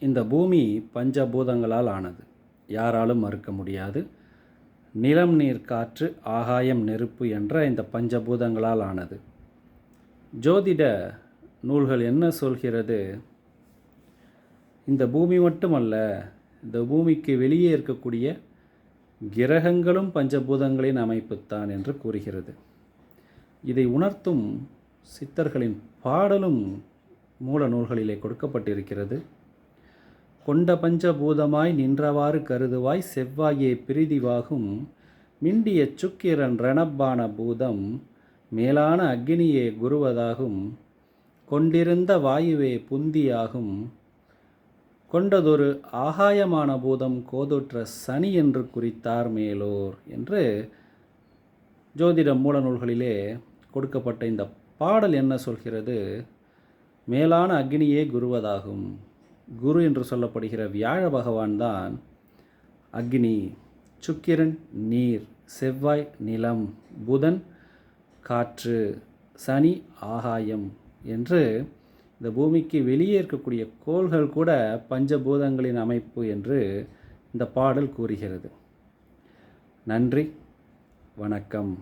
இந்த பூமி பஞ்சபூதங்களால் ஆனது, யாராலும் மறுக்க முடியாது. நிலம், நீர், காற்று, ஆகாயம், நெருப்பு என்ற இந்த பஞ்சபூதங்களால் ஆனது. ஜோதிட நூல்கள் என்ன சொல்கிறது? இந்த பூமி மட்டுமல்ல, இந்த பூமிக்கு வெளியே இருக்கக்கூடிய கிரகங்களும் பஞ்சபூதங்களின் அமைப்புத்தான் என்று கூறுகிறது. இதை உணர்த்தும் சித்தர்களின் பாடலும் மூல நூல்களிலே கொடுக்கப்பட்டிருக்கிறது. கொண்ட பஞ்சபூதமாய் நின்றவாறு கருதுவாய் செவ்வாயே பிரிதிவாகும் மிண்டிய சுக்கிரன் ரணப்பான பூதம் மேலான அக்னியே குருவதாகும் கொண்டிருந்த வாயுவே புந்தியாகும் கொண்டதொரு ஆகாயமான பூதம் கோதொற்ற சனி என்று குறித்தார் மேலோர் என்று ஜோதிட மூல நூல்களிலே கொடுக்கப்பட்ட இந்த பாடல் என்ன சொல்கிறது? மேலான அக்னியே குருவதாகும். குரு என்று சொல்லப்படுகிற வியாழ பகவான் தான் அக்னி, சுக்கிரன் நீர், செவ்வாய் நிலம், புதன் காற்று, சனி ஆகாயம் என்று இந்த பூமிக்கு வெளியே இருக்கக்கூடிய கோள்கள் கூட பஞ்சபூதங்களின் அமைப்பு என்று இந்த பாடல் கூறுகிறது. நன்றி, வணக்கம்.